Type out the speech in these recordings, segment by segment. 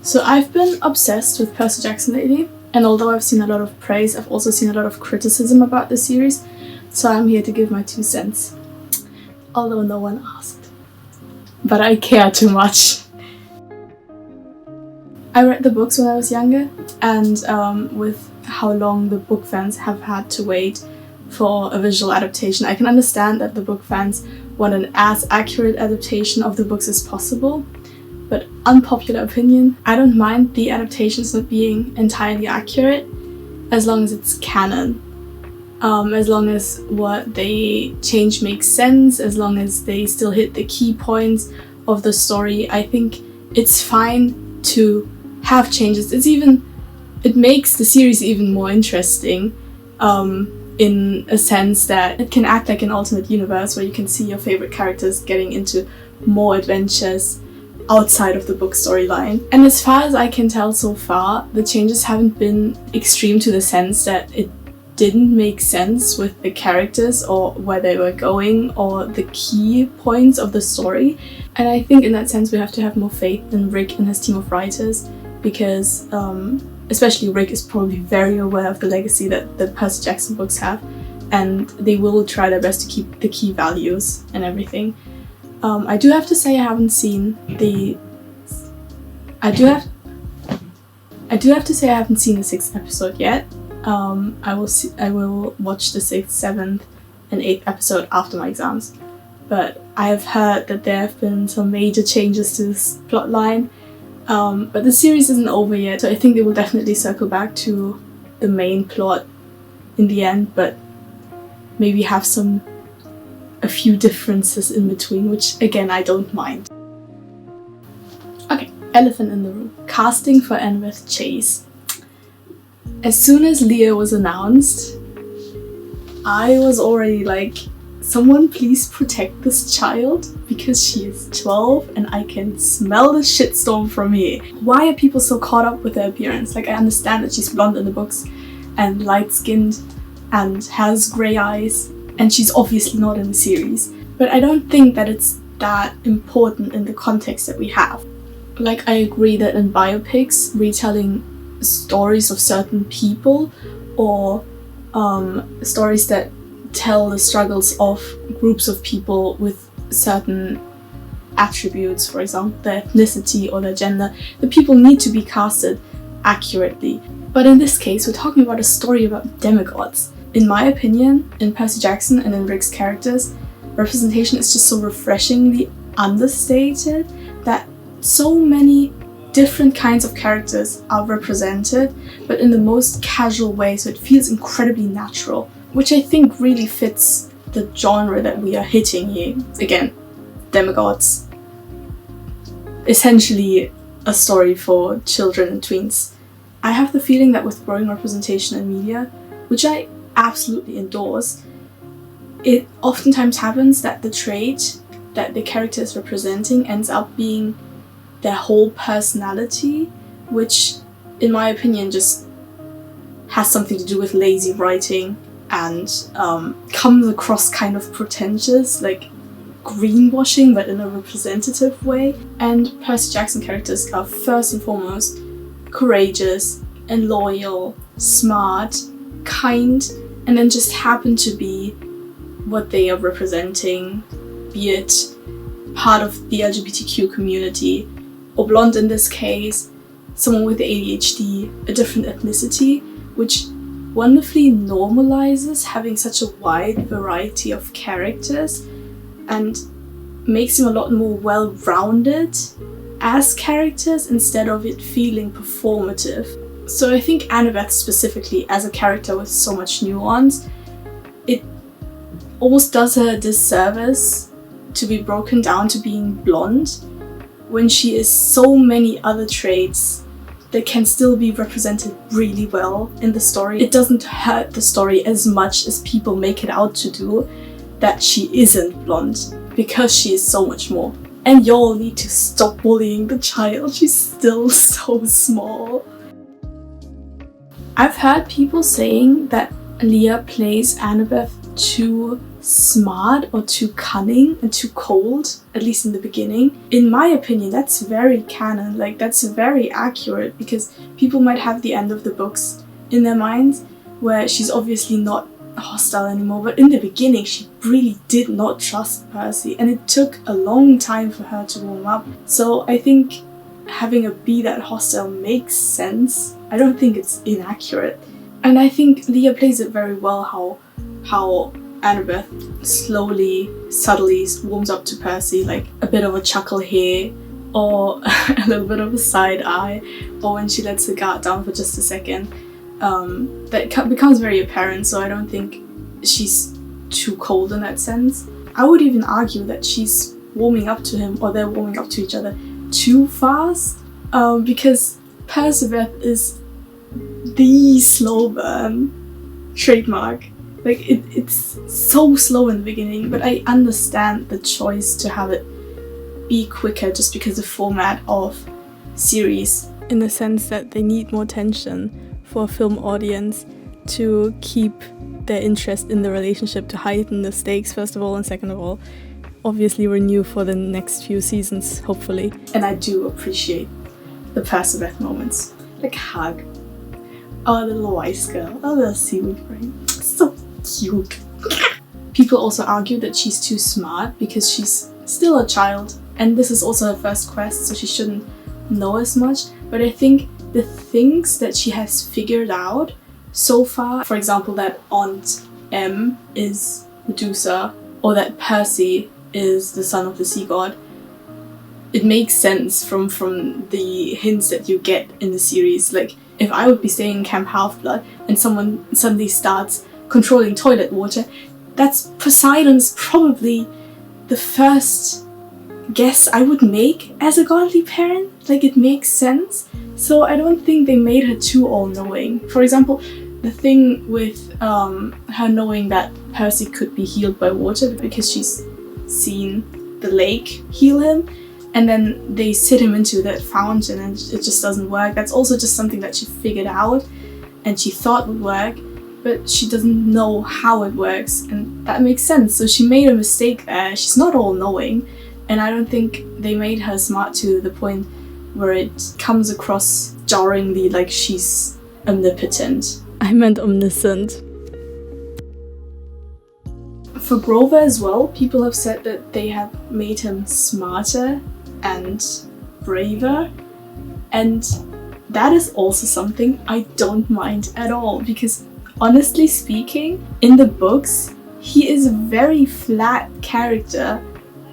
So I've been obsessed with Percy Jackson lately, and although I've seen a lot of praise, I've also seen a lot of criticism about the series, so I'm here to give my 2 cents. Although no one asked. But I care too much. I read the books when I was younger, and with how long the book fans have had to wait for a visual adaptation, I can understand that the book fans want an as accurate adaptation of the books as possible. But unpopular opinion, I don't mind the adaptations not being entirely accurate as long as it's canon. As long as what they change makes sense, as long as they still hit the key points of the story, I think it's fine to have changes. It makes the series even more interesting, in a sense that it can act like an alternate universe where you can see your favorite characters getting into more adventures outside of the book storyline. And as far as I can tell so far, the changes haven't been extreme to the sense that it didn't make sense with the characters or where they were going or the key points of the story. And I think in that sense we have to have more faith in Rick and his team of writers, because especially Rick is probably very aware of the legacy that the Percy Jackson books have, and they will try their best to keep the key values and everything. I do have to say I haven't seen the 6th episode yet. I will watch the 6th, 7th and 8th episode after my exams. But I have heard that there have been some major changes to this plotline. But the series isn't over yet, so I think they will definitely circle back to the main plot in the end, but maybe have a few differences in between, which again I don't mind. Okay, elephant in the room. Casting for Annabeth Chase. As soon as Leah was announced, I was already like, someone please protect this child, because she is 12 and I can smell the shitstorm from here. Why are people so caught up with her appearance? Like, I understand that she's blonde in the books and light-skinned and has grey eyes, and she's obviously not in the series, but I don't think that it's that important in the context that we have. Like, I agree that in biopics, retelling stories of certain people or stories that tell the struggles of groups of people with certain attributes, for example their ethnicity or their gender, the people need to be casted accurately. But in this case, we're talking about a story about demigods. In my opinion, in Percy Jackson and in Rick's characters, representation is just so refreshingly understated that so many different kinds of characters are represented, but in the most casual way, so it feels incredibly natural, which I think really fits the genre that we are hitting here. Again, demigods. Essentially a story for children and tweens. I have the feeling that with growing representation in media, which I absolutely endorse, it oftentimes happens that the trait that the character is representing ends up being their whole personality, which in my opinion just has something to do with lazy writing and comes across kind of pretentious, like greenwashing, but in a representative way. And Percy Jackson characters are first and foremost courageous and loyal, smart, kind, and then just happen to be what they are representing, be it part of the LGBTQ community, or blonde in this case, someone with ADHD, a different ethnicity, which wonderfully normalizes having such a wide variety of characters and makes them a lot more well-rounded as characters instead of it feeling performative. So I think Annabeth specifically, as a character with so much nuance, it almost does her a disservice to be broken down to being blonde when she is so many other traits that can still be represented really well in the story. It doesn't hurt the story as much as people make it out to do that she isn't blonde, because she is so much more. And y'all need to stop bullying the child, she's still so small. I've heard people saying that Leah plays Annabeth too smart or too cunning and too cold, at least in the beginning. In my opinion, that's very canon, like that's very accurate, because people might have the end of the books in their minds where she's obviously not hostile anymore, but in the beginning she really did not trust Percy, and it took a long time for her to warm up. So I think having her be that hostile makes sense. I don't think it's inaccurate. And I think Leah plays it very well, how Annabeth slowly, subtly warms up to Percy, like a bit of a chuckle here, or a little bit of a side eye, or when she lets her guard down for just a second. That becomes very apparent, so I don't think she's too cold in that sense. I would even argue that she's warming up to him, or they're warming up to each other too fast, because Perciveth is the slow burn trademark. Like it's so slow in the beginning, but I understand the choice to have it be quicker just because the format of series, in the sense that they need more tension for a film audience to keep their interest in the relationship, to heighten the stakes first of all, and second of all obviously renew for the next few seasons, hopefully. And I do appreciate the Perciveth moments, like hug, oh the little wise girl, oh the seaweed brain, so cute. People also argue that she's too smart because she's still a child, and this is also her first quest, so she shouldn't know as much. But I think the things that she has figured out so far, for example that Aunt M is Medusa, or that Percy is the son of the sea god, it makes sense from the hints that you get in the series. Like, if I would be staying in Camp Half-Blood and someone suddenly starts controlling toilet water, that's Poseidon's probably the first guess I would make as a godly parent. Like, it makes sense. So I don't think they made her too all-knowing. For example, the thing with her knowing that Percy could be healed by water because she's seen the lake heal him, and then they sit him into that fountain and it just doesn't work. That's also just something that she figured out and she thought would work, but she doesn't know how it works, and that makes sense. So she made a mistake there. She's not all-knowing, and I don't think they made her smart to the point where it comes across jarringly like she's omnipotent. I meant omniscient. For Grover as well, people have said that they have made him smarter and braver, and that is also something I don't mind at all, because honestly speaking, in the books, he is a very flat character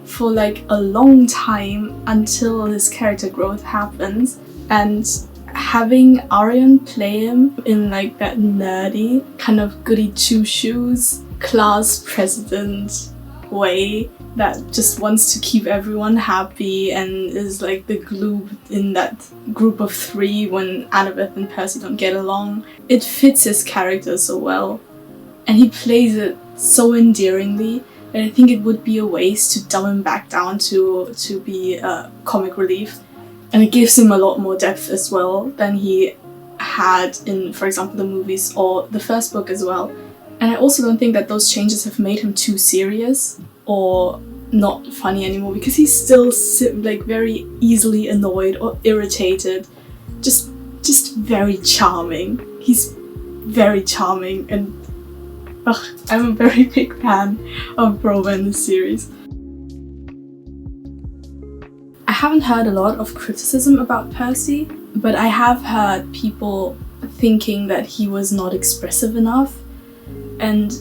for like a long time until his character growth happens, and having Arion play him in like that nerdy kind of goody two-shoes class president way that just wants to keep everyone happy and is like the glue in that group of three when Annabeth and Percy don't get along. It fits his character so well, and he plays it so endearingly that I think it would be a waste to dumb him back down to be a comic relief. And it gives him a lot more depth as well than he had in, for example, the movies or the first book as well. And I also don't think that those changes have made him too serious or not funny anymore, because he's still like very easily annoyed or irritated. Just very charming. He's very charming, and I'm a very big fan of Grover in this series. I haven't heard a lot of criticism about Percy, but I have heard people thinking that he was not expressive enough. And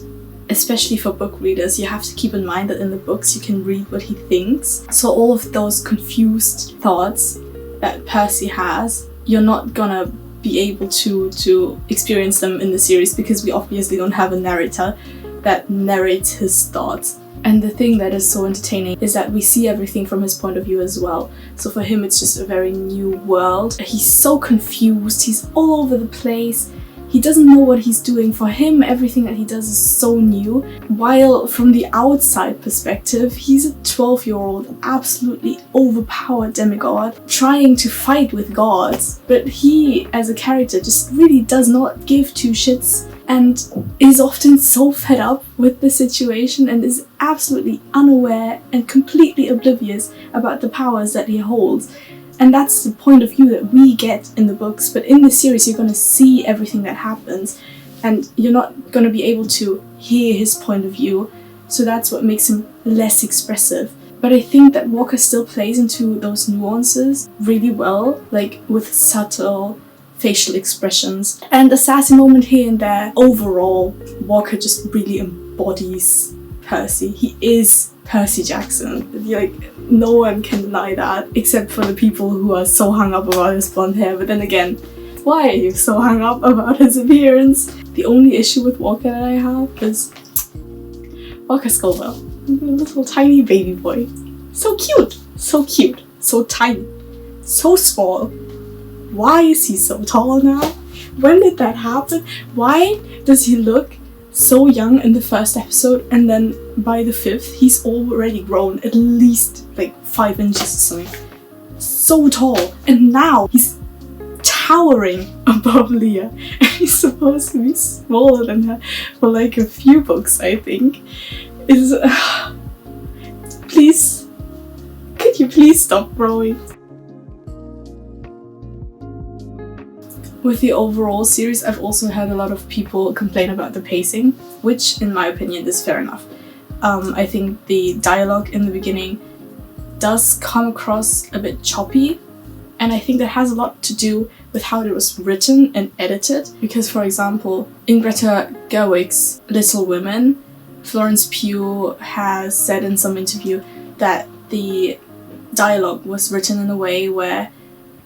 especially for book readers, you have to keep in mind that in the books you can read what he thinks. So all of those confused thoughts that Percy has, you're not gonna be able to experience them in the series, because we obviously don't have a narrator that narrates his thoughts. And the thing that is so entertaining is that we see everything from his point of view as well. So for him it's just a very new world. He's so confused, he's all over the place. He doesn't know what he's doing. For him, everything that he does is so new, while from the outside perspective, he's a 12-year-old, absolutely overpowered demigod, trying to fight with gods. But he, as a character, just really does not give two shits, and is often so fed up with the situation and is absolutely unaware and completely oblivious about the powers that he holds. And that's the point of view that we get in the books, but in the series you're going to see everything that happens and you're not going to be able to hear his point of view, so that's what makes him less expressive. But I think that Walker still plays into those nuances really well, like with subtle facial expressions and a sassy moment here and there. Overall, Walker just really embodies Percy. He is Percy Jackson. Like, no one can deny that, except for the people who are so hung up about his blonde hair. But then again, why are you so hung up about his appearance? The only issue with Walker that I have is Walker Scoville, a little tiny baby boy. So cute, so tiny, so small. Why is he so tall now? When did that happen? Why does he look so young in the first episode, and then by the 5th he's already grown at least like 5 inches or something? So tall, and now he's towering above Leah, and he's supposed to be smaller than her for like a few books, I think. Is please, could you please stop growing? With the overall series, I've also had a lot of people complain about the pacing, which in my opinion is fair enough. I think the dialogue in the beginning does come across a bit choppy, and I think that has a lot to do with how it was written and edited. Because, for example, in Greta Gerwig's Little Women, Florence Pugh has said in some interview that the dialogue was written in a way where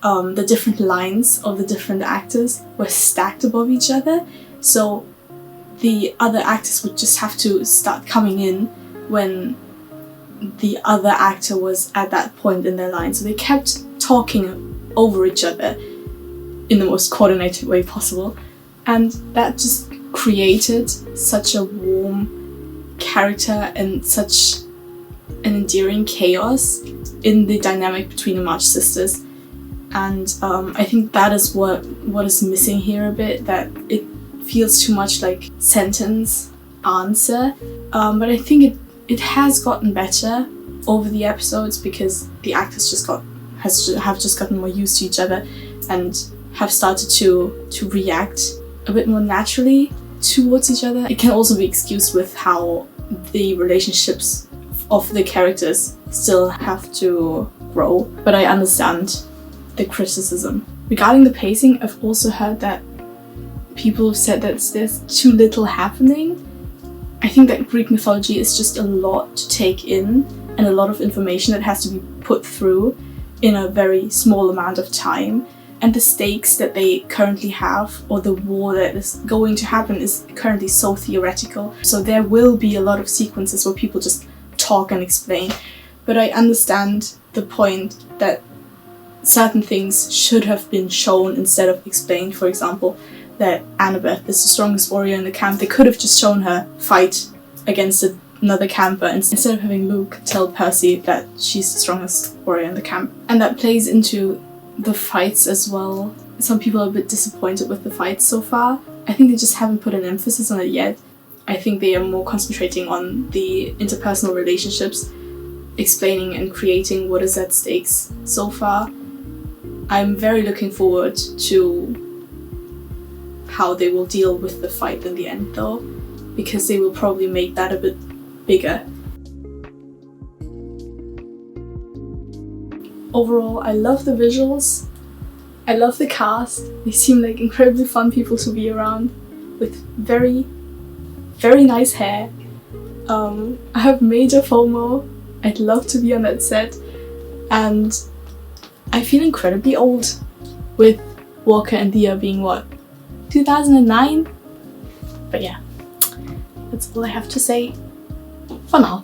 the different lines of the different actors were stacked above each other, so the other actors would just have to start coming in when the other actor was at that point in their line. So they kept talking over each other in the most coordinated way possible, and that just created such a warm character and such an endearing chaos in the dynamic between the March sisters. And I think that is what is missing here a bit, that it feels too much like sentence answer. But I think it has gotten better over the episodes, because the actors have just gotten more used to each other and have started to react a bit more naturally towards each other. It can also be excused with how the relationships of the characters still have to grow, but I understand the criticism. Regarding the pacing, I've also heard that people have said that there's too little happening. I think that Greek mythology is just a lot to take in, and a lot of information that has to be put through in a very small amount of time. And the stakes that they currently have, or the war that is going to happen, is currently so theoretical. So there will be a lot of sequences where people just talk and explain. But I understand the point that certain things should have been shown instead of explained. For example, that Annabeth is the strongest warrior in the camp. They could have just shown her fight against another camper instead of having Luke tell Percy that she's the strongest warrior in the camp. And that plays into the fights as well. Some people are a bit disappointed with the fights so far. I think they just haven't put an emphasis on it yet. I think they are more concentrating on the interpersonal relationships, explaining and creating what is at stakes so far. I'm very looking forward to how they will deal with the fight in the end though, because they will probably make that a bit bigger. Overall, I love the visuals, I love the cast. They seem like incredibly fun people to be around, with very, very nice hair. I have major FOMO. I'd love to be on that set, and I feel incredibly old with Walker and Leah being what, 2009? But yeah, that's all I have to say for now.